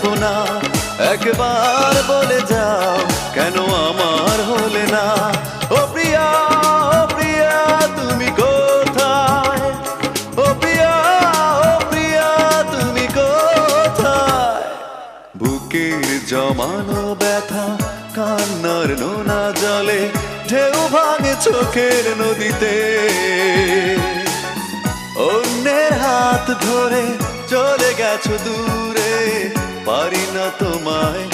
পারবো না। একবার বলে যাও কেন আমার হলে না। ও প্রিয়া, ও প্রিয়া তুমি কোথায়? ও প্রিয়া, ও প্রিয়া তুমি কোথায়? বুকের জমানো ব্যথা কান্নার নোনা জলে ঢেউ ভাঙে চোখের নদীতে। অন্যের হাত ধরে চলে গেছো দূরে, পারি না তোমায়